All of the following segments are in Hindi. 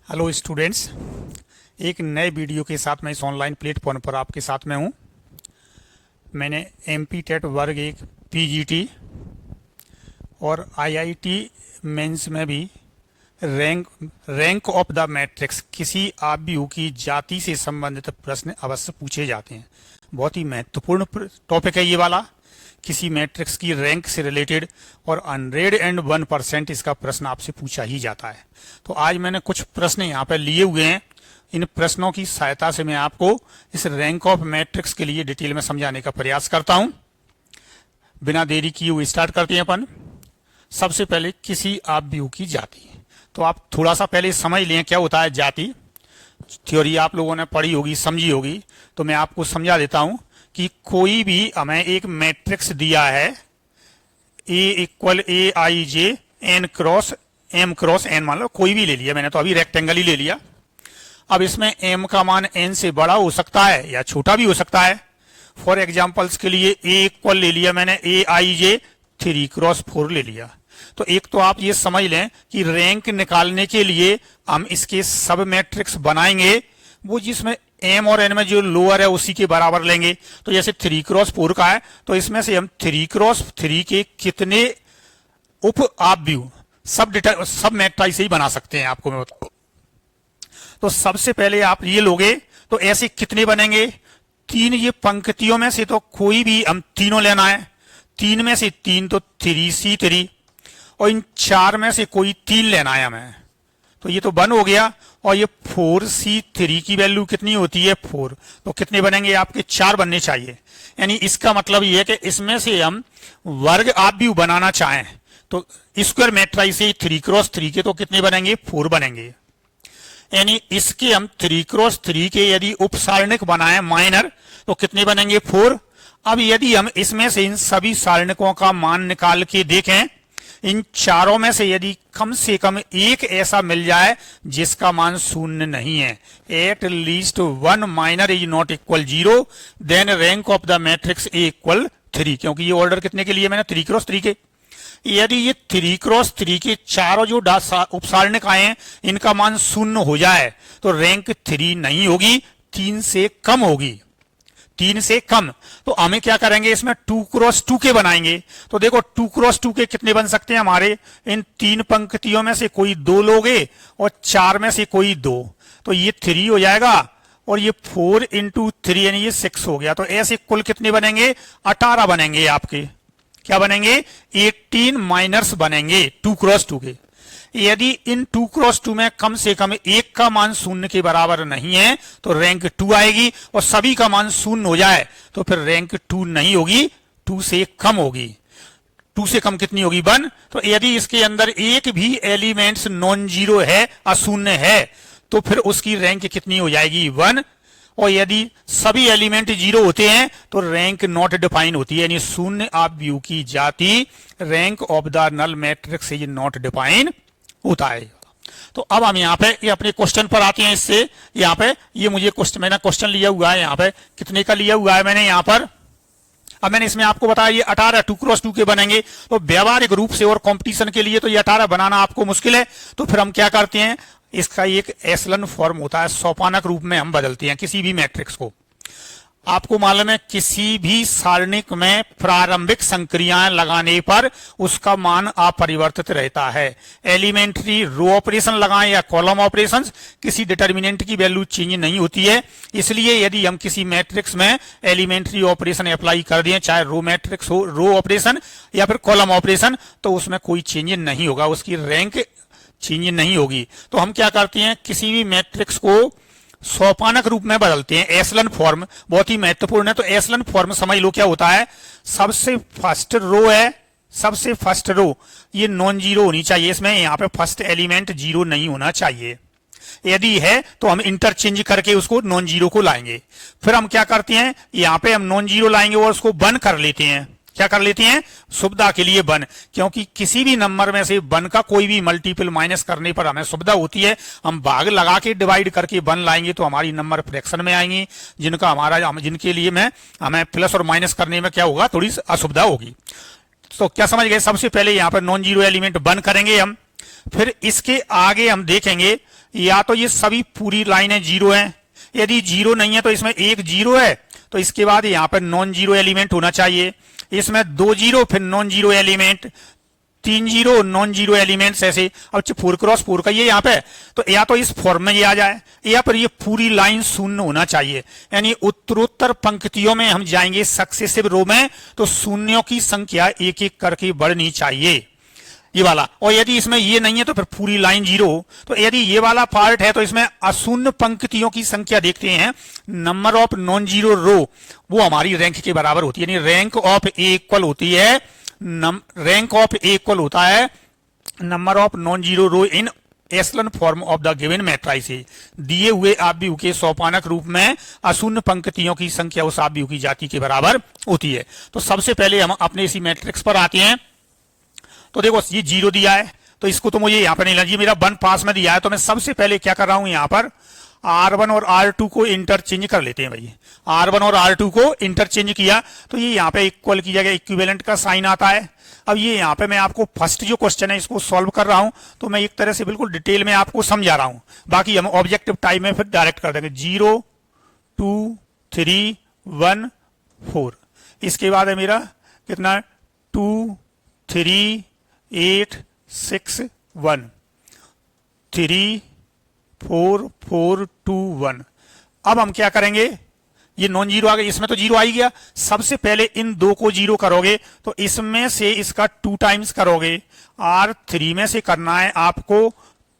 हेलो स्टूडेंट्स, एक नए वीडियो के साथ मैं इस ऑनलाइन प्लेटफॉर्म पर आपके साथ में हूँ। मैंने एमपी टेट वर्ग एक, पीजीटी और आईआईटी मेंस में भी रैंक ऑफ द मैट्रिक्स किसी आव्यूह की जाति से संबंधित प्रश्न अवश्य पूछे जाते हैं। बहुत ही महत्वपूर्ण टॉपिक है ये वाला। किसी मैट्रिक्स की रैंक से रिलेटेड और 101% इसका प्रश्न आपसे पूछा ही जाता है। तो आज मैंने कुछ प्रश्न यहाँ पे लिए हुए हैं। इन प्रश्नों की सहायता से मैं आपको इस रैंक ऑफ मैट्रिक्स के लिए डिटेल में समझाने का प्रयास करता हूँ। बिना देरी किए हुए स्टार्ट करते हैं अपन। सबसे पहले किसी आव्यूह की जाति। तो आप थोड़ा सा पहले समझ लें क्या होता है जाति। थ्योरी आप लोगों ने पढ़ी होगी, समझी होगी, तो मैं आपको समझा देता हूं कि कोई भी हमें एक मैट्रिक्स दिया है A equal A I J N cross M cross N, मान लो कोई भी ले लिया, मैंने तो अभी रेक्टेंगल ही ले लिया। अब इसमें m का मान n से बड़ा हो सकता है या छोटा भी हो सकता है। फॉर एग्जाम्पल्स के लिए A इक्वल ले लिया मैंने ए आई जे 3x4 ले लिया। तो एक तो आप ये समझ लें कि रैंक निकालने के लिए हम इसके सब मैट्रिक्स बनाएंगे, वो जिसमें m और n में जो लोअर है उसी के बराबर लेंगे। तो जैसे 3x4 का है तो इसमें से हम 3x3 के कितने उप आव्यूह सब मैट्रिक्स ही बना सकते हैं, आपको मैं बताऊं। तो सबसे पहले आप ये लोगे तो ऐसे कितने बनेंगे, 3। ये पंक्तियों में से तो कोई भी हम तीनों लेना है। 3 में से 3 तो 3c3, और इन 4 में से कोई 3 लेना है हमें, तो ये तो 1 हो गया। और ये 4c3 की वैल्यू कितनी होती है 4, तो कितने बनेंगे आपके 4 बनने चाहिए। यानी इसका मतलब ये है कि इसमें से हम वर्ग आव्यूह बनाना चाहें तो स्क्वायर मैट्रिक्स से 3x3 के तो कितने बनेंगे 4 बनेंगे। यानी इसके हम 3x3 के यदि उपसारणिक बनाएं माइनर तो कितने बनेंगे 4। अब यदि हम इसमें से इन सभी सारणिकों का मान निकाल के देखें, इन चारों में से यदि कम से कम एक ऐसा मिल जाए जिसका मान 0 नहीं है, at least 1 minor is not equal 0, then rank of the matrix A equal 3। क्योंकि ये ऑर्डर कितने के लिए मैंने 3x3 के। यदि ये 3x3 के चारों जो उपसारणिक आए हैं इनका मान 0 हो जाए तो रैंक 3 नहीं होगी, 3 से कम होगी, 3 से कम। तो हमें क्या करेंगे, इसमें 2x2 के बनाएंगे। तो देखो 2x2 के कितने बन सकते हैं हमारे, इन 3 पंक्तियों में से कोई 2 लोगे और 4 में से कोई 2, तो ये 3 हो जाएगा और ये 4 × 3 यानी ये 6 हो गया। तो ऐसे कुल कितने बनेंगे 18 बनेंगे आपके। क्या बनेंगे 18 माइनर्स बनेंगे 2x2 के। यदि इन 2x2 में कम से कम एक का मान 0 के बराबर नहीं है तो रैंक 2 आएगी, और सभी का मान 0 हो जाए तो फिर रैंक 2 नहीं होगी, 2 से कम होगी। 2 से कम कितनी होगी 1। तो यदि इसके अंदर एक भी एलिमेंट्स नॉन जीरो है, अशून्य है, तो फिर उसकी रैंक कितनी हो जाएगी 1। और यदि सभी एलिमेंट 0 होते हैं तो रैंक नॉट डिफाइन होती है, यानी शून्य आव्यूह की जाति rank of the null matrix is not define होता है। तो अब हम यहाँ पे ये अपने क्वेश्चन पर आते हैं। इससे यहाँ पे ये मुझे मैंने क्वेश्चन लिया हुआ है, यहाँ पे कितने का लिया हुआ है मैंने यहाँ पर। अब मैंने इसमें आपको बताया ये 18 2x2 के बनेंगे। तो व्यवहारिक रूप से और कंपटीशन के लिए तो ये 18 बनाना आपको मुश्किल है, तो फिर हम क्या करते हैं, इसका एक एशलन फॉर्म होता है, सोपानक रूप में हम बदलते हैं किसी भी मैट्रिक्स को। आपको मालूम है किसी भी सारणिक में प्रारंभिक संक्रियाएं लगाने पर उसका मान अपरिवर्तित रहता है। एलिमेंट्री रो ऑपरेशन लगाएं या कॉलम ऑपरेशंस, किसी डिटर्मिनेंट की वैल्यू चेंज नहीं होती है। इसलिए यदि हम किसी मैट्रिक्स में एलिमेंट्री ऑपरेशन अप्लाई कर दें, चाहे रो मैट्रिक्स हो, रो ऑपरेशन या फिर कॉलम ऑपरेशन, तो उसमें कोई चेंज नहीं होगा, उसकी रैंक चेंज नहीं होगी। तो हम क्या करते हैं, किसी भी मैट्रिक्स को सोपानक रूप में बदलते हैं। एशलन फॉर्म बहुत ही महत्वपूर्ण है। तो एशलन फॉर्म समझ लो क्या होता है, सबसे फर्स्ट रो है, सबसे फर्स्ट रो ये नॉन जीरो होनी चाहिए, इसमें यहाँ पे फर्स्ट एलिमेंट 0 नहीं होना चाहिए। यदि है तो हम इंटरचेंज करके उसको नॉन जीरो को लाएंगे। फिर हम क्या करते हैं, यहाँ पे हम नॉन जीरो लाएंगे और उसको 1 कर लेते हैं। क्या कर लेते हैं, सुविधा के लिए 1, क्योंकि किसी भी नंबर में से 1 का कोई भी मल्टीपल माइनस करने पर हमें सुविधा होती है। हम भाग लगा के डिवाइड करके 1 लाएंगे तो हमारी नंबर फ्रैक्शन में आएंगी, जिनके लिए हमें प्लस और माइनस करने में क्या होगा, थोड़ी असुविधा होगी। तो क्या समझ गए, सबसे पहले यहाँ पर नॉन जीरो एलिमेंट 1 करेंगे हम। फिर इसके आगे हम देखेंगे या तो ये सभी पूरी लाइनें जीरो हैं, यदि जीरो नहीं है तो इसमें एक जीरो है, तो इसके बाद यहाँ पर नॉन जीरो एलिमेंट होना चाहिए, इसमें दो जीरो फिर नॉन जीरो एलिमेंट, तीन जीरो नॉन जीरो एलिमेंट्स ऐसे। अब 4x4 का ये यहाँ पे, तो या तो इस फॉर्म में ये आ जाए या फिर ये पूरी लाइन शून्य होना चाहिए, यानी उत्तरोत्तर पंक्तियों में हम जाएंगे सक्सेसिव रो में तो शून्यों की संख्या एक एक करके बढ़नी चाहिए, ये वाला। और यदि इसमें ये नहीं है तो फिर पूरी लाइन जीरो। तो यदि ये वाला पार्ट है तो इसमें अशून्य पंक्तियों की संख्या देखते हैं, नंबर ऑफ नॉन जीरो रो वो हमारी रैंक के बराबर होती है, यानी रैंक ऑफ ए इक्वल होती है, रैंक ऑफ ए इक्वल होता है number of non zero row in echelon form of the given matrix. दिए हुए आव्यूह के सोपानक रूप में अशून्य पंक्तियों की संख्या उस आव्यूह की जाति के बराबर होती है। तो सबसे पहले हम अपने इसी मैट्रिक्स पर आते हैं। तो देखो ये जीरो दिया है तो इसको तो मुझे यहाँ पर नहीं लगी, मेरा 1 पास में दिया है, तो मैं सबसे पहले क्या कर रहा हूं यहाँ पर R1 और R2 को इंटरचेंज कर लेते हैं भाई। R1 और R2 को इंटरचेंज किया तो ये यहाँ पे इक्वल की जगह इक्विवेलेंट का साइन आता है। अब ये यहाँ पे मैं आपको फर्स्ट जो क्वेश्चन है इसको सॉल्व कर रहा हूं, तो मैं एक तरह से बिल्कुल डिटेल में आपको समझा रहा हूं, बाकी हम ऑब्जेक्टिव टाइप में फिर डायरेक्ट कर देंगे। 0 2 3 1 4, इसके बाद है मेरा कितना 2 3 8 6 1 3 4 4 2 1। अब हम क्या करेंगे, ये नॉन जीरो आ गया, इसमें तो जीरो आ ही गया। सबसे पहले इन दो को जीरो करोगे तो इसमें से इसका 2 टाइम्स करोगे। R3 में से करना है आपको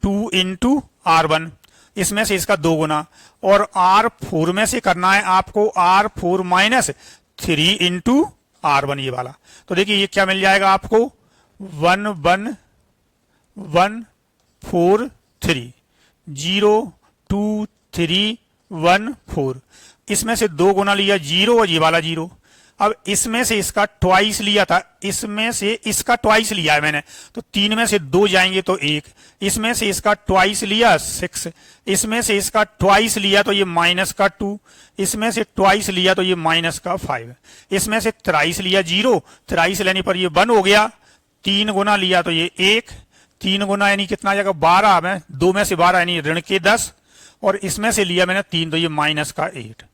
2 इंटू R1, इसमें से इसका 2 गुना, और R4 में से करना है आपको R4 माइनस 3 इंटू R1 ये वाला। तो देखिए ये क्या मिल जाएगा आपको 1 1 1 4 3 0 2 3 1 4, इसमें से 2 गुना लिया 0 और ये वाला 0। अब इसमें से इसका ट्वाइस लिया था, इसमें से इसका ट्वाइस लिया है मैंने, तो 3 में से 2 जाएंगे तो 1, इसमें से इसका ट्वाइस लिया 6, इसमें से इसका ट्वाइस लिया तो ये माइनस का 2, इसमें से ट्वाइस लिया तो ये माइनस का 5, इसमें से थ्राइस लिया 0, थ्राइस लेने पर ये 1 हो गया, 3 गुना लिया तो ये 1, 3 गुना यानी कितना आ जाएगा 12 में, 2 में से 12 यानी ऋण के 10, और इसमें से लिया मैंने 3 तो ये माइनस का 8।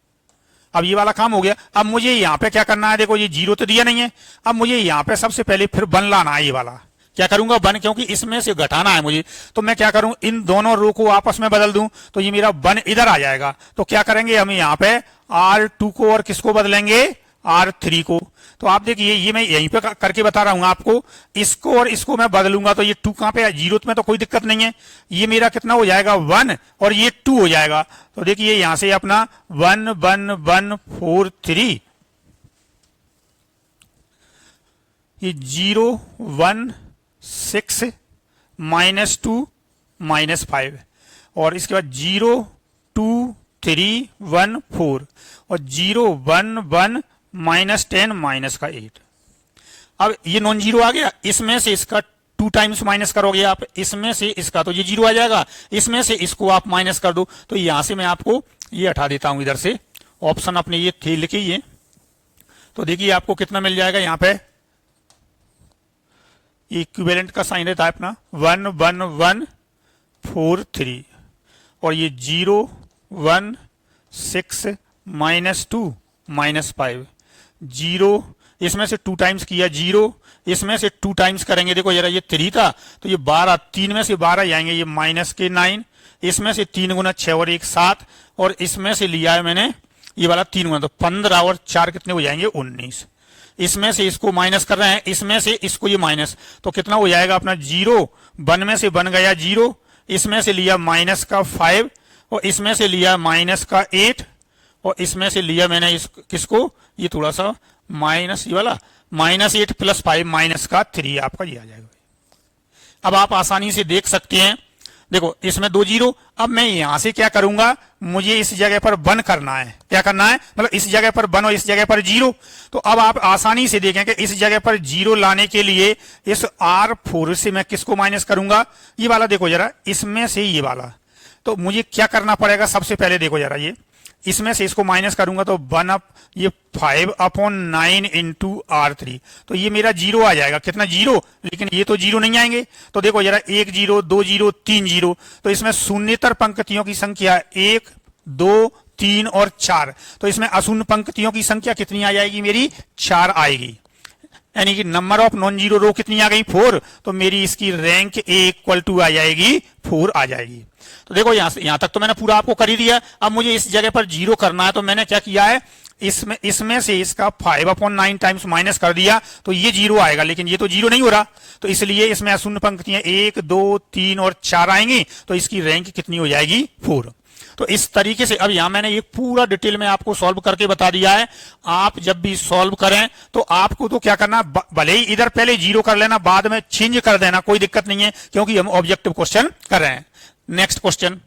अब ये वाला काम हो गया। अब मुझे यहाँ पे क्या करना है, देखो ये जीरो तो दिया नहीं है, अब मुझे यहाँ पे सबसे पहले फिर 1 लाना है। ये वाला क्या करूंगा 1, क्योंकि इसमें से घटाना है मुझे, तो मैं क्या करूं इन दोनों रो को आपस में बदल दूं तो ये मेरा 1 इधर आ जाएगा। तो क्या करेंगे हम यहाँ पे R2 को और किसको बदलेंगे R3 को। तो आप देखिए ये मैं यहीं पे करके बता रहा हूं आपको, इसको और इसको मैं बदलूंगा तो ये 2 कहां पे है, जीरो में तो कोई दिक्कत नहीं है, ये मेरा कितना हो जाएगा 1 और ये 2 हो जाएगा। तो देखिए यहां से अपना 1 1 1 4 3, ये 0 1 6 -2 -5, और इसके बाद 0 2 3 1 4 और 0 1 1 -10 माइनस का 8। अब ये नॉन जीरो आ गया, इसमें से इसका 2 टाइम्स माइनस करोगे आप, इसमें से इसका तो ये जीरो आ जाएगा, इसमें से इसको आप माइनस कर दो। तो यहां से मैं आपको ये हटा देता हूं, इधर से ऑप्शन अपने ये थे लिखे ये, तो देखिए आपको कितना मिल जाएगा यहाँ पे, इक्विवेलेंट का साइन रहता है अपना 1 1 1 4 3, और ये 0 1 6 -2 -5, 0 इसमें से 2 टाइम्स किया 0, इसमें से 2 टाइम्स करेंगे, देखो जरा ये 3 था तो ये 12, 3 में से 12 जाएंगे ये माइनस के 9, इसमें से 3 गुना 6 और 1 7, और इसमें से लिया है मैंने ये वाला 3 गुना, तो 15 और 4 कितने हो जाएंगे 19। इसमें से इसको माइनस कर रहे हैं, इसमें से इसको ये माइनस, तो कितना हो जाएगा अपना 0, 1 में से बन गया 0, इसमें से लिया माइनस का 5 और इसमें से लिया माइनस का 8, और इसमें से लिया मैंने किसको ये थोड़ा सा माइनस ये वाला -8 + 5 माइनस का 3 आपका ये आ जाएगा। अब आप आसानी से देख सकते हैं, देखो इसमें 2 0। अब मैं यहां से क्या करूंगा, मुझे इस जगह पर 1 करना है, क्या करना है मतलब इस जगह पर 1 और इस जगह पर 0। तो अब आप आसानी से देखें कि इस जगह पर 0 लाने के लिए इस R4 से मैं किसको माइनस करूंगा, ये वाला देखो जरा, इसमें से ये वाला। तो मुझे क्या करना पड़ेगा, सबसे पहले देखो जरा ये इसमें से इसको माइनस करूंगा तो 1 अप ये 5/9 इंटू R3, तो ये मेरा जीरो आ जाएगा। कितना? जीरो। लेकिन ये तो जीरो नहीं आएंगे, तो देखो जरा 1 जीरो 2 जीरो 3 जीरो, तो इसमें शून्येतर पंक्तियों की संख्या 1 2 3 और 4, तो इसमें अशून्य पंक्तियों की संख्या कितनी आ जाएगी? मेरी 4 आएगी। यानी कि नंबर ऑफ नॉन जीरो रो कितनी आ गई? 4, तो मेरी इसकी रैंक इक्वल टू आ जाएगी 4 आ जाएगी। तो देखो यहां तक तो मैंने पूरा आपको कर ही दिया। अब मुझे इस जगह पर जीरो करना है, तो मैंने क्या किया है, इसमें से इसका 5/9 टाइम्स माइनस कर दिया, तो ये जीरो आएगा। लेकिन ये तो जीरो नहीं हो रहा, तो इसलिए इसमें अशून्य पंक्तियां 1 2 3 और 4 आएंगी, तो इसकी रैंक कितनी हो जाएगी? 4। तो इस तरीके से अब यहां मैंने ये पूरा डिटेल में आपको सॉल्व करके बता दिया है। आप जब भी सॉल्व करें तो आपको तो क्या करना, भले ही इधर पहले जीरो कर लेना, बाद में चेंज कर देना, कोई दिक्कत नहीं है, क्योंकि हम ऑब्जेक्टिव क्वेश्चन कर रहे हैं। नेक्स्ट क्वेश्चन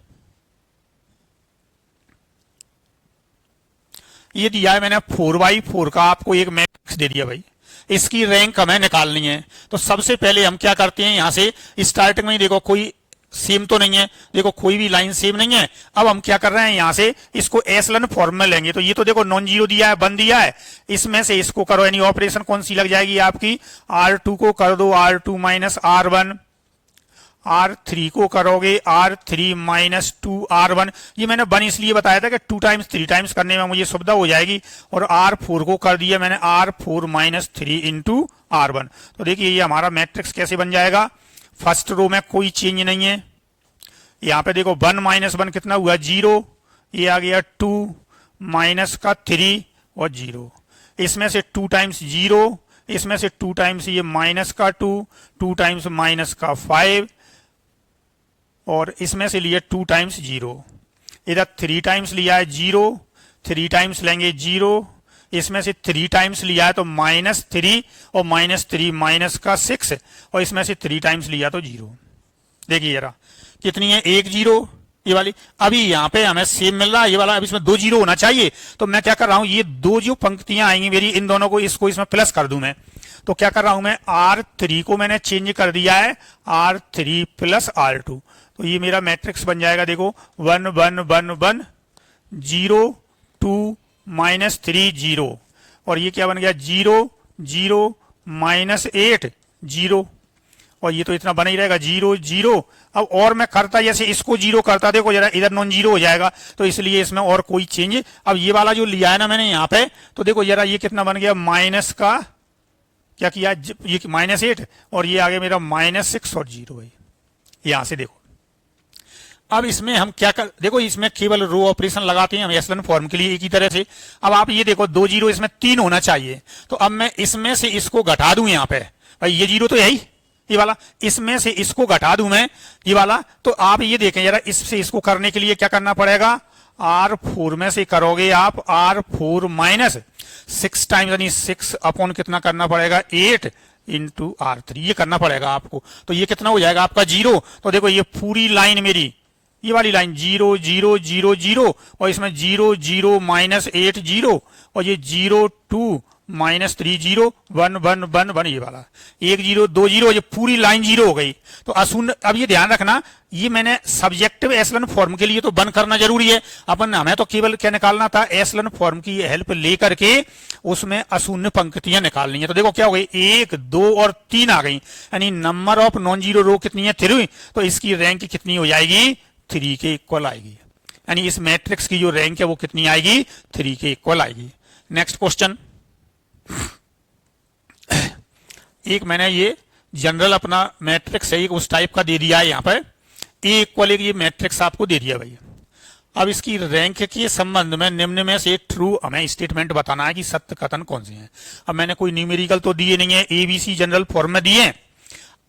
ये दिया है मैंने 4/4 का आपको एक मैट्रिक्स दे दिया भाई, इसकी रैंक हमें निकालनी है। तो सबसे पहले हम क्या करते हैं, यहां से स्टार्टिंग में देखो कोई सेम तो नहीं है, देखो कोई भी लाइन सेम नहीं है। अब हम क्या कर रहे हैं, यहां से इसको एशलन फॉर्म में लेंगे। तो ये तो देखो नॉन जीरो दिया है, 1 दिया है, इसमें से इसको करो, यानी ऑपरेशन कौन सी लग जाएगी आपकी? R2 को कर दो R2 माइनस R1, R3 को करोगे R3 माइनस 2R1। ये मैंने 1 इसलिए बताया था कि 2 टाइम्स 3 टाइम्स करने में मुझे सुविधा हो जाएगी। और R4 को कर दिया मैंने R4 माइनस 3 इंटू R1। तो देखिए ये हमारा मैट्रिक्स कैसे बन जाएगा। फर्स्ट रो में कोई चेंज नहीं है, यहाँ पे देखो 1 माइनस 1 कितना हुआ? 0। ये आ गया 2 माइनस का 3 और 0। इसमें से 2 टाइम्स 0, इसमें से 2 टाइम्स ये माइनस का 2 टाइम्स माइनस का 5, और इसमें से लिए 2 टाइम्स 0। इधर 3 टाइम्स लिया है 0, 3 टाइम्स लेंगे 0, इसमें से 3 टाइम्स लिया है तो -3, और -3 माइनस का 6, और इसमें से 3 टाइम्स लिया तो 0। देखिए जरा कितनी है? 1 0 ये वाली। अभी यहाँ पे हमें सेम मिल रहा है ये वाला, अब इसमें 2 0 होना चाहिए। तो मैं क्या कर रहा हूं, ये 2 जो पंक्तियां आएंगी मेरी, इन दोनों को इसको इसमें प्लस कर दूं मैं। तो क्या कर रहा हूं मैं, R3 को मैंने चेंज कर दिया है R3 प्लस R2। तो ये मेरा मैट्रिक्स बन जाएगा, देखो 1 1 1 1 0 2 -3 0, और ये क्या बन गया 0 0 -8 0, और ये तो इतना बना ही रहेगा 0 0। अब और मैं करता जैसे इसको 0 करता, देखो जरा इधर नॉन जीरो हो जाएगा, तो इसलिए इसमें और कोई चेंज। अब ये वाला जो लिया है ना मैंने यहाँ पे, तो देखो जरा ये कितना बन गया, माइनस का क्या किया, ये -8, और ये आ गया मेरा -6 और 0 है। यहां से देखो अब इसमें हम क्या कर, देखो इसमें केवल रो ऑपरेशन लगाते हैं हम एशलन फॉर्म के लिए एक ही तरह से। अब आप ये देखो 2 0 इसमें 3 होना चाहिए, तो अब मैं इसमें से इसको घटा दूं यहाँ पे, भाई ये 0 तो यही ये वाला, इसमें से इसको घटा दूं मैं ये वाला। तो आप ये देखें जरा, इससे इसको करने के लिए क्या करना पड़ेगा, R4 में से करोगे आप R4 माइनस 6 टाइम्स, यानी 6 अपॉन कितना करना पड़ेगा 8 इंटू R3, ये करना पड़ेगा आपको। तो ये कितना हो जाएगा आपका 0। तो देखो ये पूरी लाइन मेरी, ये वाली लाइन 0 0 0 0, और इसमें 0 0 -8 0, और ये 0 2 -3 0 1 1 1 1, ये वाला 1 0 2 0, ये पूरी लाइन 0 हो गई। तो अशून्य, अब ये ध्यान रखना, ये मैंने सब्जेक्टिव एशलन फॉर्म के लिए तो बंद करना जरूरी है। अपन हमें तो केवल क्या निकालना था, एशलन फॉर्म की हेल्प लेकर के उसमें अशून्य पंक्तियां निकालनी है। तो देखो क्या हो गई, 1 2 और 3 आ गई, यानी नंबर ऑफ नॉन जीरो रो कितनी है 3। तो इसकी रैंक कितनी हो जाएगी, 3 के इक्वल आएगी। यानी इस मैट्रिक्स की जो रैंक है वो कितनी आएगी, 3 के इक्वल आएगी। नेक्स्ट क्वेश्चन, एक मैंने ये जनरल अपना मैट्रिक्स है, एक उस टाइप का दे दिया है यहाँ पर, ए इक्वल एक ये मैट्रिक्स आपको दे दिया भैया। अब इसकी रैंक के संबंध में निम्न में से ट्रू हमें स्टेटमेंट बताना है कि सत्य कथन कौन से हैं। अब मैंने कोई न्यूमेरिकल तो दिए नहीं है, ABC जनरल फॉर्म में दिए।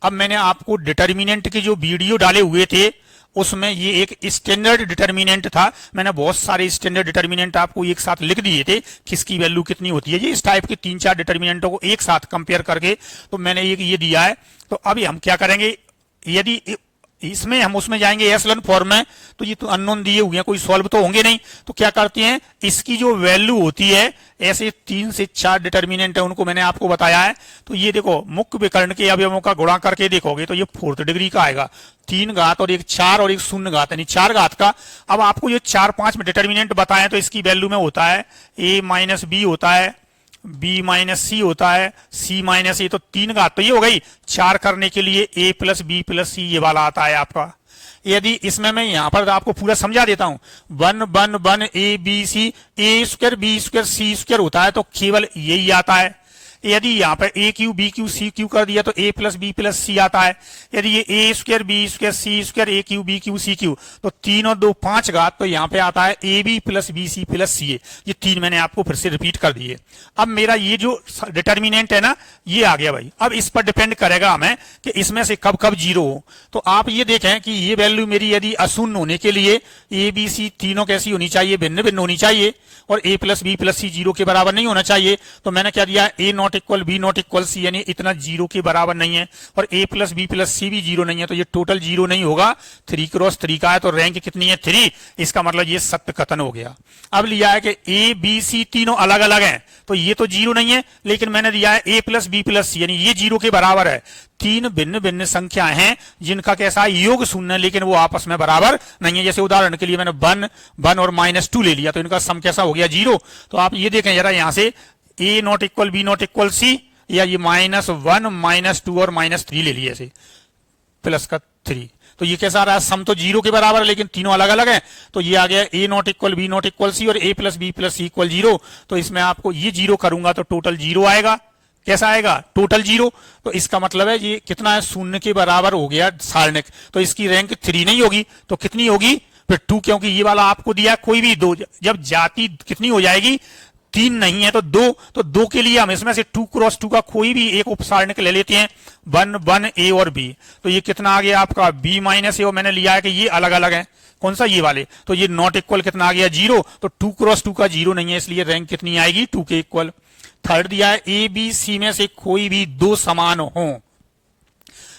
अब मैंने आपको डिटर्मिनेंट के जो वीडियो डाले हुए थे उसमें ये एक स्टैंडर्ड डिटर्मिनेंट था, मैंने बहुत सारे स्टैंडर्ड डिटर्मिनेंट आपको एक साथ लिख दिए थे, किसकी वैल्यू कितनी होती है। ये इस टाइप के 3 4 डिटर्मिनेंटों को एक साथ कंपेयर करके तो मैंने ये दिया है। तो अभी हम क्या करेंगे, यदि इसमें हम उसमें जाएंगे एशलन फॉर्म में, तो ये तो अननोन दिए हुए हैं, कोई सॉल्व तो होंगे नहीं। तो क्या करते हैं, इसकी जो वैल्यू होती है, ऐसे 3 से 4 डिटर्मिनेंट है, उनको मैंने आपको बताया है। तो ये देखो, मुख्य विकर्ण के अवयवों का गुणा करके देखोगे तो ये 4th डिग्री का आएगा। 3 घात और 1 4 और 1 शून्य घात, यानी 4 घात का। अब आपको ये 4 5 में डिटर्मिनेंट बताएं तो इसकी वैल्यू में होता है a माइनस बी होता है, b माइनस सी होता है, c माइनस ए, तो 3 घात तो ये हो गई। 4 करने के लिए a प्लस बी प्लस सी ये वाला आता है आपका। यदि इसमें मैं यहां पर आपको पूरा समझा देता हूं, 1 1 1 a b c, a square b square c square होता है, तो केवल यही आता है। यदि यहाँ पर A Q B Q C Q कर दिया तो a plus B plus C आता है। यदि ये a square B square C square A Q B Q C Q, तो 3 और 2 5 घात, तो यहाँ पे आता है A B plus B C plus C A. ये 3 मैंने आपको फिर से रिपीट कर दिए। अब मेरा ये जो डिटर्मिनेंट है ना, ये आ गया भाई। अब इस पर डिपेंड करेगा हमें कि इसमें से कब कब जीरो हो। तो आप ये देखें कि ये वैल्यू मेरी यदि अशून्य होने के लिए ए बी सी तीनों कैसी होनी चाहिए, भिन्न भिन्न होनी चाहिए, और a plus B plus C zero के बराबर नहीं होना चाहिए। तो मैंने क्या दिया, a not equal B not equal C, यानी इतना जीरो के बराबर नहीं है, और a plus B plus C भी जीरो नहीं है, तो ये टोटल जीरो नहीं होगा। 3 क्रॉस 3 का है, तो रैंक कितनी है, 3। इसका मतलब ये सत्य कथन हो गया। अब लिया है कि a b c तीनों अलग अलग हैं, तो ये तो जीरो नहीं है, लेकिन मैंने दिया है a प्लस बी प्लस सी, यानी ये जीरो के बराबर है। 3 भिन्न भिन्न संख्याएं हैं जिनका कैसा योग शून्य है, लेकिन वो आपस में बराबर नहीं है। जैसे उदाहरण के लिए मैंने 1 और -2 ले लिया, तो इनका सम कैसा हो गया, 0। तो आप ये देखें जरा यहां से, a not equal B not equal C, या ये -1 -2 और -3 ले लिया, ऐसे प्लस का 3, तो ये कैसा आ रहा है, सम तो 0 के बराबर है, लेकिन तीनों अलग अलग हैं। तो ये आ गया a not equal B not equal C और a plus B plus C equal 0। तो इसमें आपको ये 0 करूंगा तो टोटल 0 आएगा। कैसा आएगा, टोटल 0। तो इसका मतलब है ये कितना है, शून्य के बराबर हो गया सारणिक। तो इसकी रैंक 3 नहीं होगी, तो कितनी होगी, फिर 2, क्योंकि ये वाला आपको दिया कोई भी 2, जब जाति कितनी हो जाएगी, 3 नहीं है तो 2। तो 2 के लिए हम इसमें से 2 क्रॉस 2 का कोई भी एक उपसारणिक ले लेते हैं, 1 1 a और b। तो ये कितना आ गया आपका b माइनस ए, और मैंने लिया है कि ये अलग अलग है, कौन सा, ये वाले। तो ये नॉट इक्वल कितना आ गया, 0। तो 2 क्रॉस 2 का 0 नहीं है, इसलिए रैंक कितनी आएगी, 2 के इक्वल। थर्ड दिया है ए बी सी में से कोई भी 2 समान हो।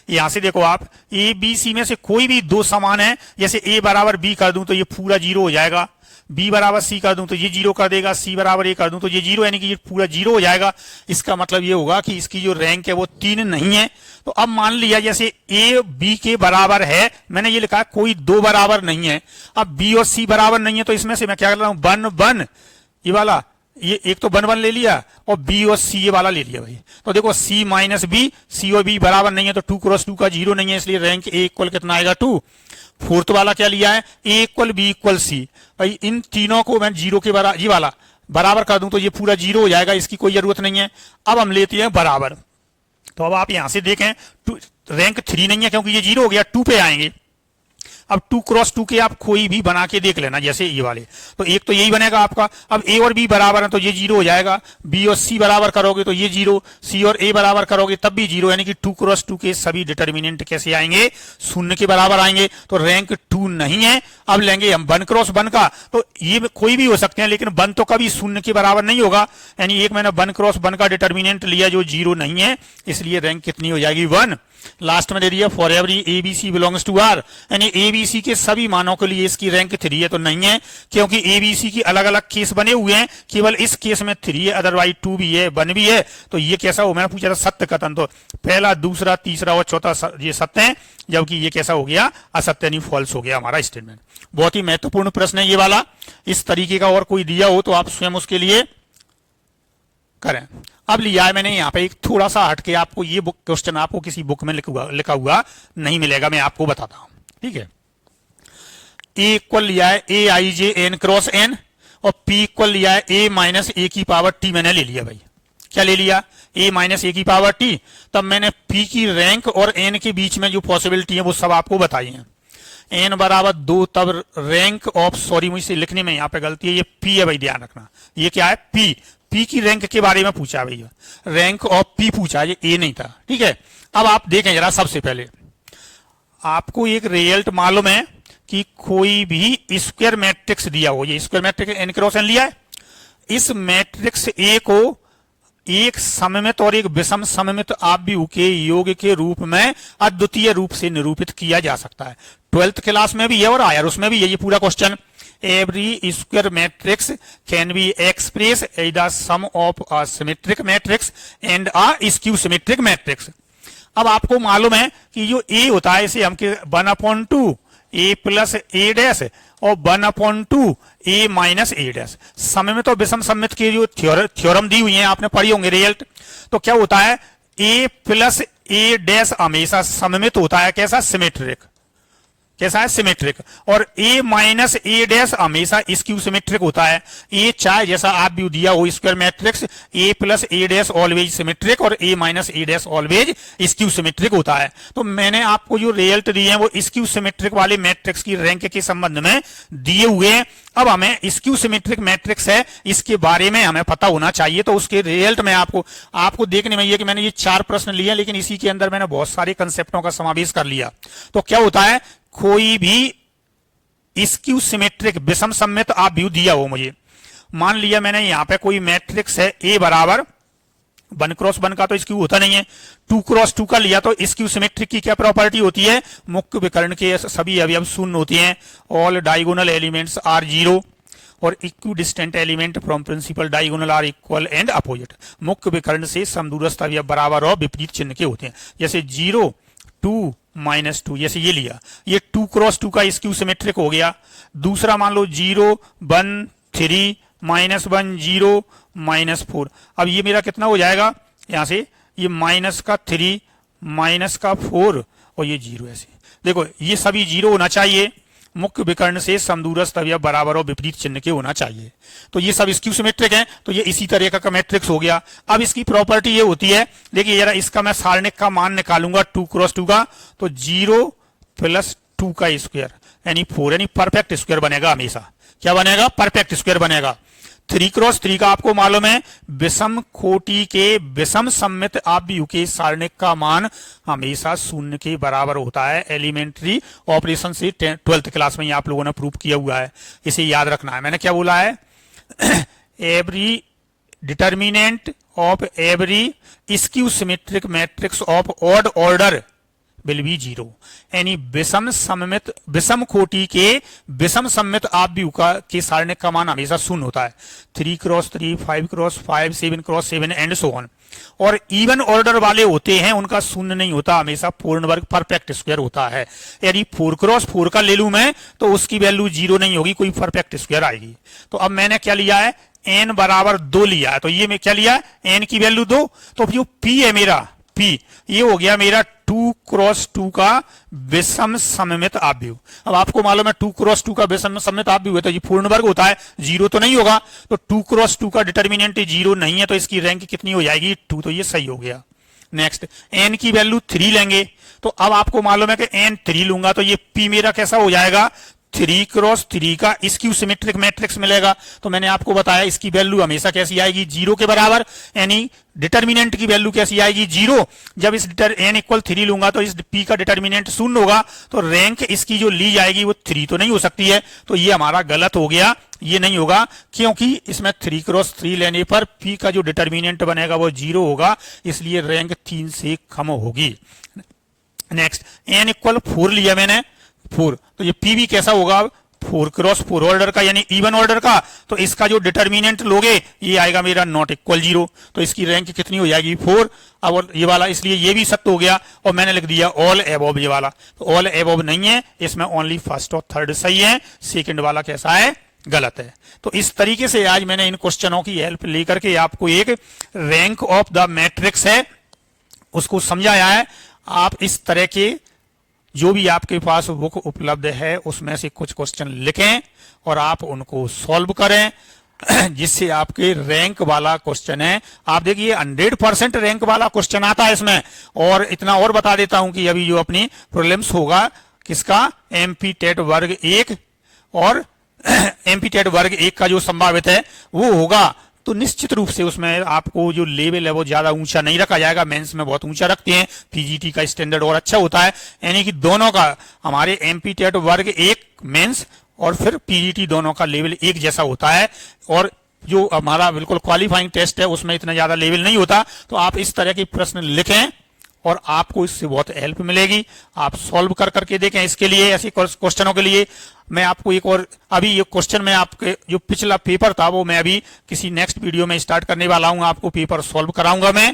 यहां से देखो आप, ए बी सी में से कोई भी 2 समान है, जैसे a बराबर b कर दूं तो ये पूरा 0 हो जाएगा, b बराबर c कर दूं तो ये 0 कर देगा, c बराबर a कर दूं तो ये 0, यानी कि ये पूरा 0 हो जाएगा। इसका मतलब ये होगा कि इसकी जो रैंक है वो 3 नहीं है। तो अब मान लिया जैसे a b के बराबर है, मैंने ये लिखा है कोई 2 बराबर नहीं है। अब b और c बराबर नहीं है, तो इसमें से मैं क्या कर रहा हूं, 1 1 ये वाला, ये एक तो 1 1 ले लिया, और b और c ये वाला ले लिया भाई। तो देखो c माइनस बी, c और b बराबर नहीं है, तो 2 क्रॉस 2 का 0 नहीं है, इसलिए रैंक a इक्वल कितना आएगा, 2। फोर्थ वाला क्या लिया है, a equal B equal C. भाई इन तीनों को मैं 0 के बराबर, ये वाला बराबर कर दूं तो ये पूरा 0 हो जाएगा, इसकी कोई जरूरत नहीं है। अब हम लेते हैं बराबर। तो अब आप यहां से देखें, रैंक 3 नहीं है क्योंकि ये 0 हो गया, 2 पे आएंगे। अब 2 क्रॉस 2 के आप कोई भी बना के देख लेना, जैसे ये वाले, तो एक तो यही बनेगा आपका। अब a और b बराबर है तो ये 0 हो जाएगा, b और c बराबर करोगे तो ये 0, c और a बराबर करोगे तब भी 0, यानी कि 2 क्रॉस 2 के सभी डिटर्मिनेंट कैसे आएंगे, शून्य के बराबर आएंगे। तो रैंक 2 नहीं है। अब लेंगे हम 1 क्रॉस 1 का, तो ये कोई भी हो सकते हैं, लेकिन 1 तो कभी शून्य के बराबर नहीं होगा, यानी एक मैंने 1 क्रॉस 1 का डिटर्मिनेंट लिया जो 0 नहीं है, इसलिए रैंक कितनी हो जाएगी, 1। लास्ट में दे दिया for every A B C belongs to R, यानी ए बी सी के सभी मानों के लिए इसकी रैंक 3 है, तो नहीं है, क्योंकि ए बी सी की अलग अलग केस बने हुए हैं, केवल इस केस में 3 है, अदरवाइज 2 भी है, 1 भी है। तो ये कैसा हो, मैंने पूछा था सत्य कथन, तो पहला दूसरा तीसरा और चौथा ये सत्य है, जबकि ये कैसा हो गया, असत्य यानी फॉल्स हो गया हमारा स्टेटमेंट। बहुत ही महत्वपूर्ण प्रश्न है ये वाला। इस तरीके का और कोई दिया हो तो आप स्वयं उसके लिए करें। अब लिया है मैंने यहाँ पे एक थोड़ा सा हटके, आपको ये बुक क्वेश्चन आपको किसी बुक में लिखा हुआ नहीं मिलेगा, मैं आपको बताता हूं, ठीक है। ए इक्वल लिया है ए I J N cross N, और पी इक्वल लिया है ए माइनस ए की पावर टी। मैंने ले लिया भाई, क्या ले लिया, ए माइनस ए की पावर टी। तब मैंने पी की रैंक और एन के बीच में जो पॉसिबिलिटी है वो सब आपको बताई है। एन बराबर 2, तब रैंक ऑफ, सॉरी मुझसे लिखने में यहाँ पे गलती है, ये पी है भाई, ध्यान रखना, ये क्या है, पी। पी की रैंक के बारे में पूछा भैया, रैंक ऑफ पी पूछा, ये ए नहीं था, ठीक है। अब आप देखें जरा, सबसे पहले आपको एक रिजल्ट मालूम है कि कोई भी स्क्वायर मैट्रिक्स दिया हो, ये square matrix N cross N लिया है, इस मैट्रिक्स ए को एक सममित और एक विषम सममित आव्यूह के योग के रूप में अद्वितीय रूप से निरूपित किया जा सकता है। 12th क्लास में भी है और आयर उसमें भी ये पूरा question. Every square matrix can be express as the sum of a symmetric matrix and a skew symmetric matrix. अब आपको मालूम है कि जो ए होता है इसे हम 1/2 ए प्लस ए डैश और 1/2 ए माइनस ए डैश। सममित और विषम सममित की जो थ्योरम दी हुई है आपने पढ़ी होंगे रिजल्ट। तो क्या होता है, ए प्लस ए डैश हमेशा सममित होता है, कैसा, सिमेट्रिक। कैसा है, सिमेट्रिक। और ए माइनस ए डैश हमेशा स्क्यू सिमेट्रिक होता है। ए चाहे जैसा आप भी दिया हो स्क्वायर मैट्रिक्स, ए प्लस ए डैश ऑलवेज सिमेट्रिक और ए माइनस ए डैश ऑलवेज स्क्यू सिमेट्रिक होता है। तो मैंने आपको जो रिजल्ट दिए हैं वो स्क्यू सिमेट्रिक वाले मैट्रिक्स की रैंक के संबंध में दिए हुए हैं। अब हमें स्क्यू सिमेट्रिक मैट्रिक्स है इसके बारे में हमें पता होना चाहिए। तो उसके रिजल्ट में आपको देखने में ये कि मैंने ये 4 प्रश्न लिए, लेकिन इसी के अंदर मैंने बहुत सारे कंसेप्टों का समावेश कर लिया। तो क्या होता है, कोई भी स्क्यू सिमेट्रिक विषम सममित आव्यूह दिया हो मुझे, मान लिया मैंने यहां पे कोई मैट्रिक्स है ए बराबर 1x1 का तो स्क्यू होता नहीं है, 2x2 का लिया तो स्क्यू सिमेट्रिक की क्या प्रॉपर्टी होती है, मुख्य विकर्ण के सभी अवयव शून्य होते हैं, ऑल डायगोनल एलिमेंट्स आर 0 और equidistant element from principal diagonal are equal and opposite. मुख्य विकर्ण से समदूरस्थ अवयव बराबर और विपरीत चिन्ह के होते हैं। जैसे 0 2 -2, जैसे ये लिया, ये 2x2 का स्क्यू सिमेट्रिक हो गया। दूसरा मान लो 0 1 3 -1 0 -4। अब ये मेरा कितना हो जाएगा, यहां से ये -3 -4 और ये 0। ऐसे देखो ये सभी 0 होना चाहिए, मुख्य विकर्ण से समदूरस्थ अवयव बराबर और विपरीत चिन्ह के होना चाहिए। तो ये सब स्क्यू सिमेट्रिक हैं। तो ये इसी तरह का मैट्रिक्स हो गया। अब इसकी प्रॉपर्टी ये होती है, देखिए जरा इसका मैं सारणिक का मान निकालूंगा 2x2 का, तो 0 + 2 का स्क्वायर यानी 4, यानी परफेक्ट स्क्वायर बनेगा। हमेशा क्या बनेगा, परफेक्ट स्क्वायर बनेगा। 3x3 का आपको मालूम है विषम कोटि के विषम सममित आव्यूह के सारणिक का मान हमेशा 0 के बराबर होता है। एलिमेंट्री ऑपरेशन से 12th क्लास में आप लोगों ने प्रूव किया हुआ है, इसे याद रखना है। मैंने क्या बोला है, every determinant of every skew symmetric matrix of odd order will be 0, यानी विषम कोटि के विषम सममित आव्यूह का के सारणिक का मान हमेशा 0 होता है। 3x3 5x5 7x7 and so on. और इवन ऑर्डर वाले होते हैं उनका 0 नहीं होता, हमेशा पूर्ण वर्ग परफेक्ट स्क्वायर होता है। यदि 4x4 का ले लूं मैं तो उसकी वैल्यू 0 नहीं होगी, कोई परफेक्ट स्क्वायर आएगी। तो अब मैंने क्या लिया है, n बराबर 2 लिया है। तो ये मैं क्या लिया, n की वैल्यू 2। तो जो p है मेरा, p ये हो गया मेरा 2x2 का विषम सममित आव्यूह। अब आपको मालूम है 2x2 का विषम सममित आव्यूह है तो ये पूर्ण वर्ग होता है, 0 तो नहीं होगा। तो 2x2 का डिटर्मिनेंट 0 नहीं है, तो इसकी रैंक कितनी हो जाएगी, 2। तो ये सही हो गया। नेक्स्ट n की वैल्यू 3 लेंगे। तो अब आपको मालूम है कि n 3 लूंगा तो ये p मेरा कैसा हो जाएगा, 3x3 का स्क्यू सिमेट्रिक मैट्रिक्स मिलेगा। तो मैंने आपको बताया इसकी वैल्यू हमेशा कैसी आएगी, 0 के बराबर, यानी डिटर्मिनेंट की वैल्यू कैसी आएगी, 0। जब इस n = 3 लूंगा तो इस p का डिटर्मिनेंट 0 होगा, तो रैंक इसकी जो ली जाएगी वो 3 तो नहीं हो सकती है। तो ये हमारा गलत हो गया, ये नहीं होगा, क्योंकि इसमें 3x3 लेने पर p का जो डिटर्मिनेंट बनेगा वो 0 होगा, इसलिए रैंक 3 से कम होगी। नेक्स्ट n = 4 लिया मैंने, 4, तो ये p भी कैसा होगा, 4x4 ऑर्डर का यानी इवन ऑर्डर का। तो इसका जो डिटर्मिनेंट लोगे ये आएगा मेरा ≠ 0, तो इसकी रैंक कितनी हो जाएगी, 4। अब ये वाला, इसलिए ये भी सत्य हो गया। और मैंने लिख दिया ऑल एबव, ये वाला तो ऑल एबव नहीं है, इसमें ओनली फर्स्ट और थर्ड सही है, सेकंड वाला कैसा है, गलत है। तो इस तरीके से आज मैंने इन क्वेश्चनों की हेल्प लेकर के आपको एक रैंक ऑफ द मैट्रिक्स है उसको समझाया है। आप इस तरह के जो भी आपके पास बुक उपलब्ध है उसमें से कुछ क्वेश्चन लिखें और आप उनको सॉल्व करें, जिससे आपके रैंक वाला क्वेश्चन है। आप देखिए 100% रैंक वाला क्वेश्चन आता है इसमें। और इतना और बता देता हूं कि अभी जो अपनी प्रीलिम्स होगा किसका, एमपी टेट वर्ग 1 और एमपी टेट वर्ग 1 का जो संभावित है वो होगा, तो निश्चित रूप से उसमें आपको जो लेवल है वो ज्यादा ऊंचा नहीं रखा जाएगा। मेंस में बहुत ऊंचा रखते हैं, पीजीटी का स्टैंडर्ड और अच्छा होता है, यानी कि दोनों का हमारे एमपी टेट वर्ग 1 मेंस और फिर पीजीटी दोनों का लेवल एक जैसा होता है। और जो हमारा बिल्कुल क्वालिफाइंग टेस्ट है उसमें इतना ज्यादा लेवल नहीं होता। तो आप इस तरह के प्रश्न लिखें और आपको इससे बहुत हेल्प मिलेगी। आप सॉल्व कर करके देखें। इसके लिए ऐसे क्वेश्चनों के लिए मैं आपको एक और अभी ये क्वेश्चन में आपके जो पिछला पेपर था वो मैं अभी किसी नेक्स्ट वीडियो में स्टार्ट करने वाला हूं। आपको पेपर सॉल्व कराऊंगा मैं।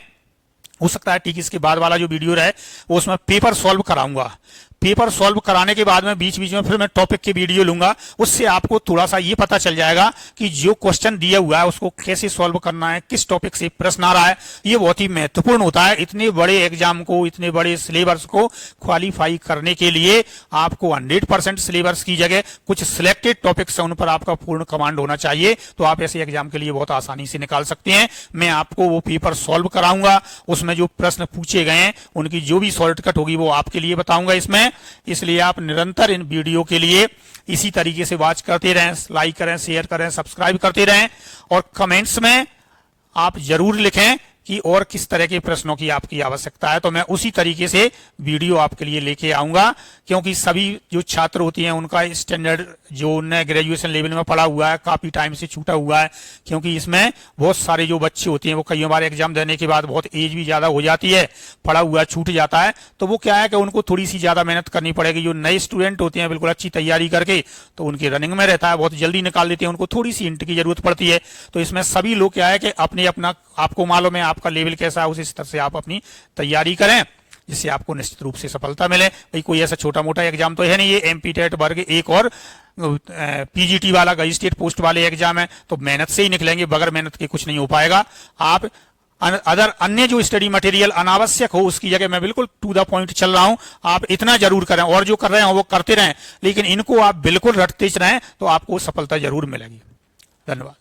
हो सकता है ठीक इसके बाद वाला जो वीडियो है वो उसमें पेपर सॉल्व कराऊंगा। पेपर सॉल्व कराने के बाद में बीच बीच में फिर मैं टॉपिक की वीडियो लूंगा। उससे आपको थोड़ा सा ये पता चल जाएगा कि जो क्वेश्चन दिया हुआ है उसको कैसे सॉल्व करना है, किस टॉपिक से प्रश्न आ रहा है। ये बहुत ही महत्वपूर्ण होता है। इतने बड़े एग्जाम को, इतने बड़े सिलेबस को क्वालिफाई करने के लिए आपको 100% सिलेबस की जगह कुछ सिलेक्टेड टॉपिक्स है उन पर आपका पूर्ण कमांड होना चाहिए। तो आप ऐसे एग्जाम के लिए बहुत आसानी से निकाल सकते हैं। मैं आपको वो पेपर सॉल्व कराऊंगा। उसमें जो प्रश्न पूछे गए हैं उनकी जो भी शॉर्टकट होगी वो आपके लिए बताऊंगा इसमें। इसलिए आप निरंतर इन वीडियो के लिए इसी तरीके से वॉच करते रहें, लाइक करें, शेयर करें, सब्सक्राइब करते रहें और कमेंट्स में आप जरूर लिखें कि और किस तरह के प्रश्नों की आपकी आवश्यकता है। तो मैं उसी तरीके से वीडियो आपके लिए लेके आऊंगा, क्योंकि सभी जो छात्र होती हैं उनका स्टैंडर्ड जो उन्हें ग्रेजुएशन लेवल में पढ़ा हुआ है काफी टाइम से छूटा हुआ है। क्योंकि इसमें बहुत सारे जो बच्चे होते हैं वो कई बार एग्जाम देने के बाद बहुत एज भी ज्यादा हो जाती है, पढ़ा हुआ छूट जाता है। तो वो क्या है कि उनको थोड़ी सी ज्यादा मेहनत करनी पड़ेगी। जो नए स्टूडेंट होते हैं बिल्कुल अच्छी तैयारी करके तो उनकी रनिंग में रहता है, बहुत जल्दी निकाल लेते हैं, उनको थोड़ी सी हिंट की जरूरत पड़ती है। तो इसमें सभी लोग क्या है कि अपने अपना आपको मालूम है आपका लेवल कैसा है, उसी स्तर से आप अपनी तैयारी करें जिससे आपको निश्चित रूप से सफलता मिले। भाई कोई ऐसा छोटा मोटा एग्जाम तो है नहीं, ये एमपी टेट वर्ग एक और पीजीटी वाला गजिस्ट्रेट पोस्ट वाले एग्जाम है। तो मेहनत से ही निकलेंगे, बगैर मेहनत के कुछ नहीं हो पाएगा। आप अदर अन्य जो स्टडी मटेरियल अनावश्यक हो उसकी जगह मैं बिल्कुल टू द पॉइंट चल रहा हूं। आप इतना जरूर करें और जो कर रहे हो वो करते रहें, लेकिन इनको आप बिल्कुल रटते रहें तो आपको सफलता जरूर मिलेगी। धन्यवाद।